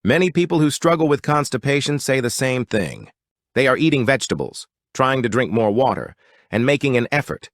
Many people who struggle with constipation say the same thing. They are eating vegetables, trying to drink more water, and making an effort,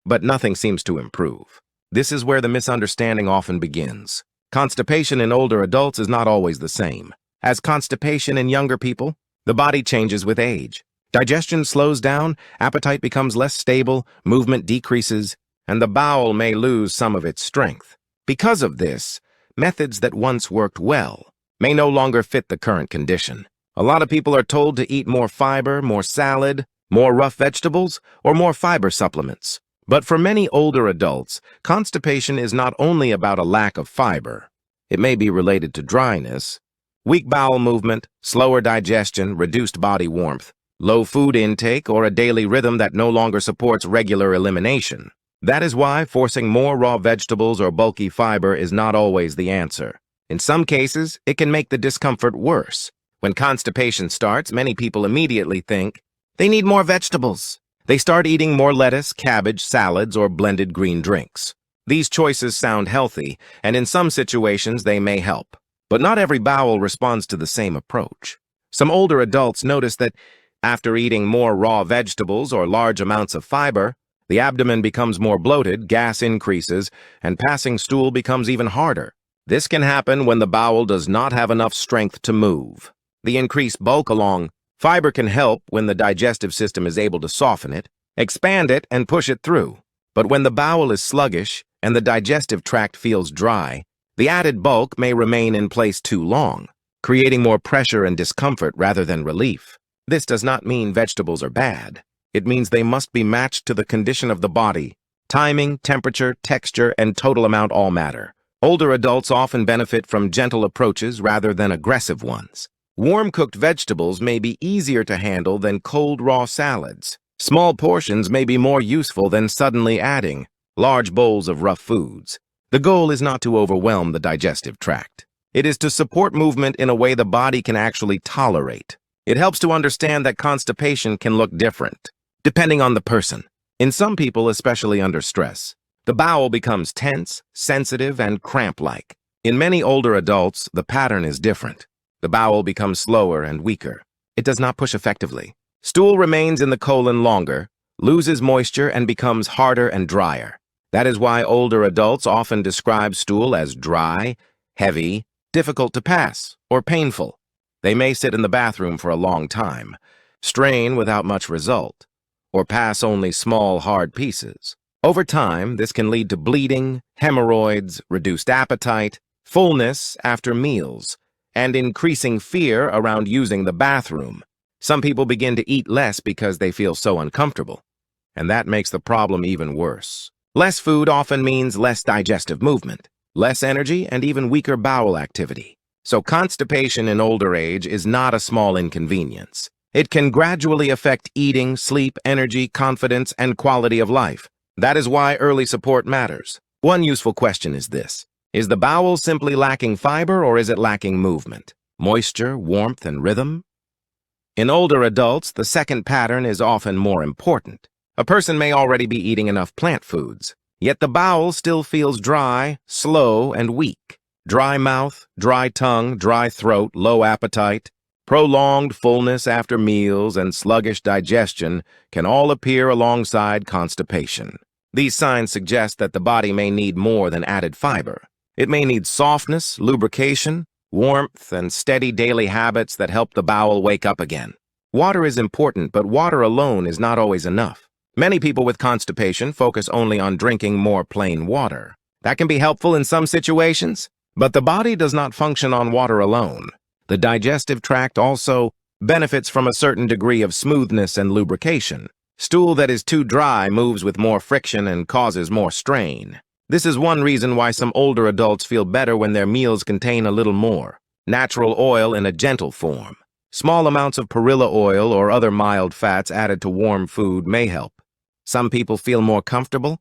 but nothing seems to improve. This is where the misunderstanding often begins. Constipation in older adults is not always the same. As constipation in younger people, the body changes with age. Digestion slows down, appetite becomes less stable, movement decreases, and the bowel may lose some of its strength. Because of this, methods that once worked well may no longer fit the current condition. A lot of people are told to eat more fiber, more salad, more rough vegetables, or more fiber supplements. But for many older adults, constipation is not only about a lack of fiber. It may be related to dryness, weak bowel movement, slower digestion, reduced body warmth, low food intake, or a daily rhythm that no longer supports regular elimination. That is why forcing more raw vegetables or bulky fiber is not always the answer. In some cases, it can make the discomfort worse. When constipation starts, many people immediately think they need more vegetables. They start eating more lettuce, cabbage, salads, or blended green drinks. These choices sound healthy, and in some situations they may help. But not every bowel responds to the same approach. Some older adults notice that after eating more raw vegetables or large amounts of fiber, the abdomen becomes more bloated, gas increases, and passing stool becomes even harder. This can happen when the bowel does not have enough strength to move. The increased bulk along fiber can help when the digestive system is able to soften it, expand it, and push it through. But when the bowel is sluggish and the digestive tract feels dry, the added bulk may remain in place too long, creating more pressure and discomfort rather than relief. This does not mean vegetables are bad. It means they must be matched to the condition of the body. Timing, temperature, texture, and total amount all matter. Older adults often benefit from gentle approaches rather than aggressive ones. Warm-cooked vegetables may be easier to handle than cold raw salads. Small portions may be more useful than suddenly adding large bowls of rough foods. The goal is not to overwhelm the digestive tract. It is to support movement in a way the body can actually tolerate. It helps to understand that constipation can look different, depending on the person. In some people, especially under stress, the bowel becomes tense, sensitive, and cramp-like. In many older adults, the pattern is different. The bowel becomes slower and weaker. It does not push effectively. Stool remains in the colon longer, loses moisture, and becomes harder and drier. That is why older adults often describe stool as dry, heavy, difficult to pass, or painful. They may sit in the bathroom for a long time, strain without much result, or pass only small, hard pieces. Over time, this can lead to bleeding, hemorrhoids, reduced appetite, fullness after meals, and increasing fear around using the bathroom. Some people begin to eat less because they feel so uncomfortable, and that makes the problem even worse. Less food often means less digestive movement, less energy, and even weaker bowel activity. So constipation in older age is not a small inconvenience. It can gradually affect eating, sleep, energy, confidence, and quality of life. That is why early support matters. One useful question is this: is the bowel simply lacking fiber, or is it lacking movement, moisture, warmth, and rhythm? In older adults, the second pattern is often more important. A person may already be eating enough plant foods, yet the bowel still feels dry, slow, and weak. Dry mouth, dry tongue, dry throat, low appetite, prolonged fullness after meals, and sluggish digestion can all appear alongside constipation. These signs suggest that the body may need more than added fiber. It may need softness, lubrication, warmth, and steady daily habits that help the bowel wake up again. Water is important, but water alone is not always enough. Many people with constipation focus only on drinking more plain water. That can be helpful in some situations, but the body does not function on water alone. The digestive tract also benefits from a certain degree of smoothness and lubrication. Stool that is too dry moves with more friction and causes more strain. This is one reason why some older adults feel better when their meals contain a little more natural oil in a gentle form. Small amounts of perilla oil or other mild fats added to warm food may help. Some people feel more comfortable.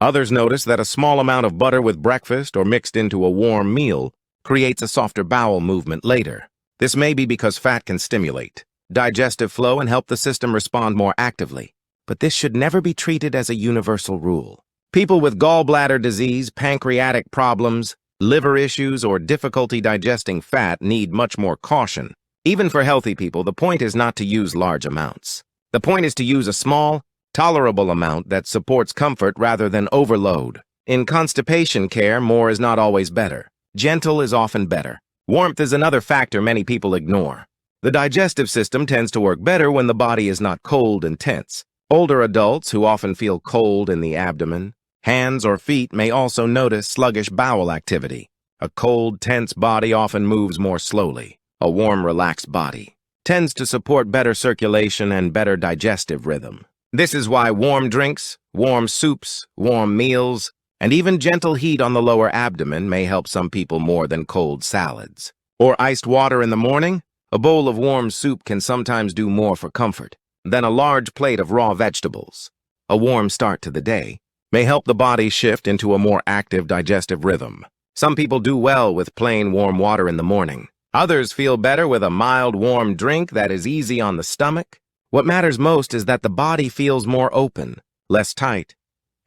Others notice that a small amount of butter with breakfast or mixed into a warm meal creates a softer bowel movement later. This may be because fat can stimulate digestive flow and help the system respond more actively. But this should never be treated as a universal rule. People with gallbladder disease, pancreatic problems, Liver issues or difficulty digesting fat need much more caution. Even for healthy people, the point is not to use large amounts. The point is to use a small, tolerable amount that supports comfort rather than overload. In constipation care, more is not always better. Gentle is often better. Warmth is another factor many people ignore. The digestive system tends to work better when the body is not cold and tense. Older adults who often feel cold in the abdomen, hands or feet may also notice sluggish bowel activity. A cold, tense body often moves more slowly. A warm, relaxed body tends to support better circulation and better digestive rhythm. This is why warm drinks, warm soups, warm meals, and even gentle heat on the lower abdomen may help some people more than cold salads. Or iced water in the morning? A bowl of warm soup can sometimes do more for comfort than a large plate of raw vegetables. A warm start to the day may help the body shift into a more active digestive rhythm. Some people do well with plain warm water in the morning. Others feel better with a mild warm drink that is easy on the stomach. What matters most is that the body feels more open, less tight,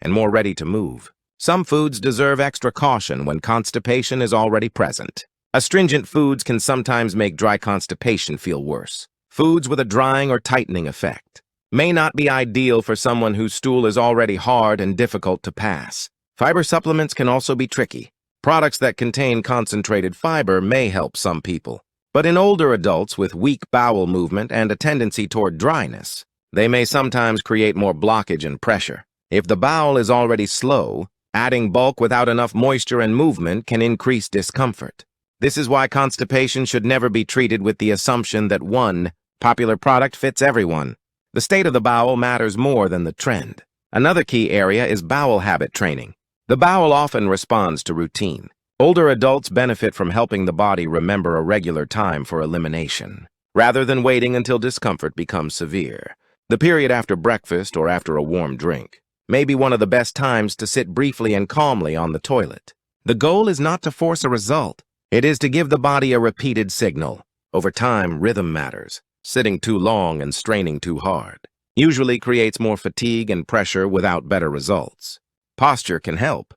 and more ready to move. Some foods deserve extra caution when constipation is already present. Astringent foods can sometimes make dry constipation feel worse. Foods with a drying or tightening effect may not be ideal for someone whose stool is already hard and difficult to pass. Fiber supplements can also be tricky. Products that contain concentrated fiber may help some people. But in older adults with weak bowel movement and a tendency toward dryness, they may sometimes create more blockage and pressure. If the bowel is already slow, adding bulk without enough moisture and movement can increase discomfort. This is why constipation should never be treated with the assumption that one popular product fits everyone. The state of the bowel matters more than the trend. Another key area is bowel habit training. The bowel often responds to routine. Older adults benefit from helping the body remember a regular time for elimination, rather than waiting until discomfort becomes severe. The period after breakfast or after a warm drink may be one of the best times to sit briefly and calmly on the toilet. The goal is not to force a result. It is to give the body a repeated signal. Over time, rhythm matters. Sitting too long and straining too hard usually creates more fatigue and pressure without better results. Posture can help.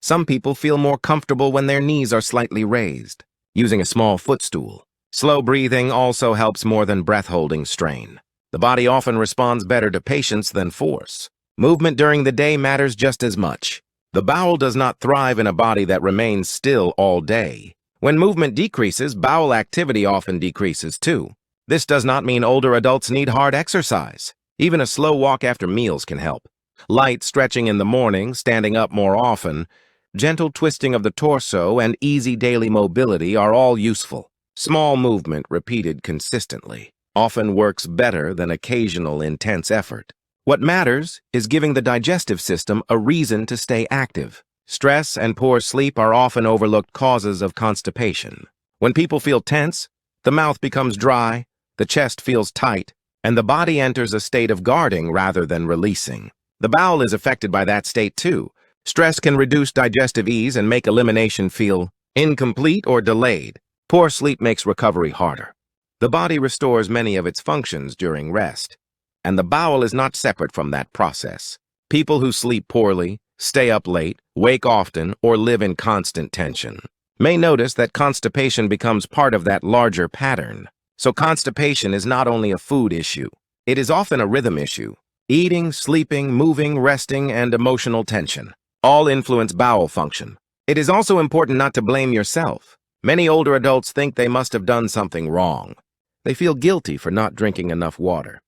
Some people feel more comfortable when their knees are slightly raised, using a small footstool. Slow breathing also helps more than breath-holding strain. The body often responds better to patience than force. Movement during the day matters just as much. The bowel does not thrive in a body that remains still all day. When movement decreases, bowel activity often decreases too. This does not mean older adults need hard exercise. Even a slow walk after meals can help. Light stretching in the morning, standing up more often, gentle twisting of the torso, and easy daily mobility are all useful. Small movement repeated consistently often works better than occasional intense effort. What matters is giving the digestive system a reason to stay active. Stress and poor sleep are often overlooked causes of constipation. When people feel tense, the mouth becomes dry, the chest feels tight, and the body enters a state of guarding rather than releasing. The bowel is affected by that state too. Stress can reduce digestive ease and make elimination feel incomplete or delayed. Poor sleep makes recovery harder. The body restores many of its functions during rest, and the bowel is not separate from that process. People who sleep poorly, stay up late, wake often, or live in constant tension may notice that constipation becomes part of that larger pattern. So constipation is not only a food issue, it is often a rhythm issue. Eating, sleeping, moving, resting, and emotional tension all influence bowel function. It is also important not to blame yourself. Many older adults think they must have done something wrong. They feel guilty for not drinking enough water,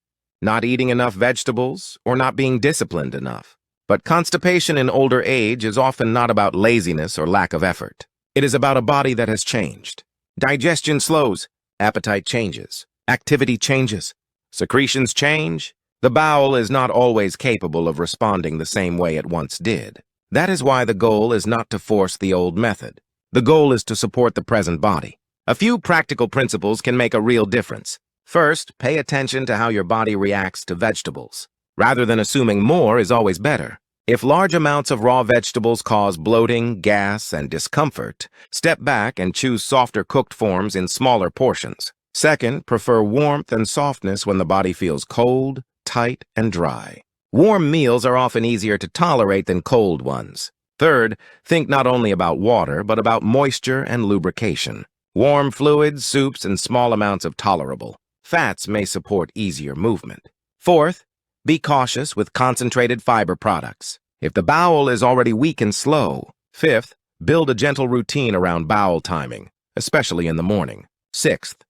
not eating enough vegetables, or not being disciplined enough. But constipation in older age is often not about laziness or lack of effort. It is about a body that has changed. Digestion slows, appetite changes, activity changes, secretions change. The bowel is not always capable of responding the same way it once did. That is why the goal is not to force the old method. The goal is to support the present body. A few practical principles can make a real difference. First, pay attention to how your body reacts to vegetables. Rather than assuming more is always better. If large amounts of raw vegetables cause bloating, gas, and discomfort, step back and choose softer cooked forms in smaller portions. Second, prefer warmth and softness when the body feels cold, tight, and dry. Warm meals are often easier to tolerate than cold ones. Third, think not only about water, but about moisture and lubrication. Warm fluids, soups, and small amounts of tolerable fats may support easier movement. Fourth, be cautious with concentrated fiber products. If the bowel is already weak and slow. Fifth, build a gentle routine around bowel timing, especially in the morning. Sixth,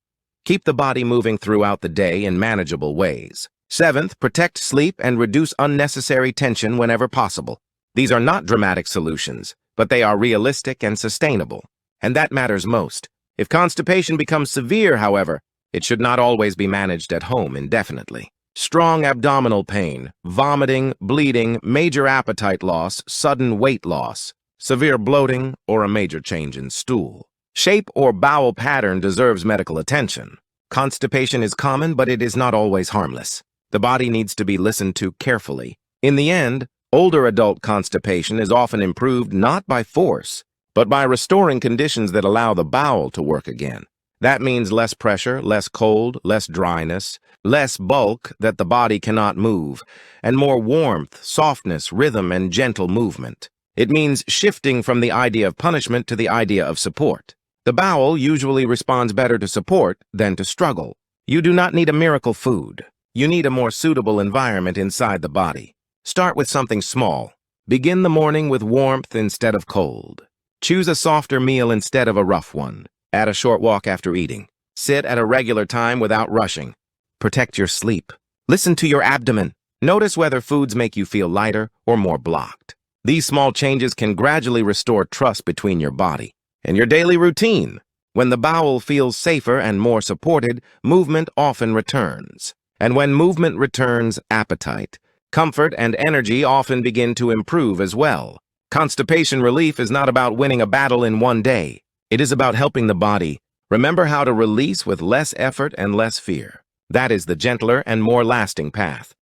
keep the body moving throughout the day in manageable ways. Seventh, protect sleep and reduce unnecessary tension whenever possible. These are not dramatic solutions, but they are realistic and sustainable, and that matters most. If constipation becomes severe, however, it should not always be managed at home indefinitely. Strong abdominal pain, vomiting, bleeding, major appetite loss, sudden weight loss, severe bloating, or a major change in stool. Shape or bowel pattern deserves medical attention. Constipation is common, but it is not always harmless. The body needs to be listened to carefully. In the end, older adult constipation is often improved not by force, but by restoring conditions that allow the bowel to work again. That means less pressure, less cold, less dryness, less bulk that the body cannot move, and more warmth, softness, rhythm, and gentle movement. It means shifting from the idea of punishment to the idea of support. The bowel usually responds better to support than to struggle. You do not need a miracle food. You need a more suitable environment inside the body. Start with something small. Begin the morning with warmth instead of cold. Choose a softer meal instead of a rough one. Add a short walk after eating. Sit at a regular time without rushing. Protect your sleep. Listen to your abdomen. Notice whether foods make you feel lighter or more blocked. These small changes can gradually restore trust between your body and your daily routine. When the bowel feels safer and more supported, movement often returns. And when movement returns, appetite, comfort, and energy often begin to improve as well. Constipation relief is not about winning a battle in one day. It is about helping the body remember how to release with less effort and less fear. That is the gentler and more lasting path.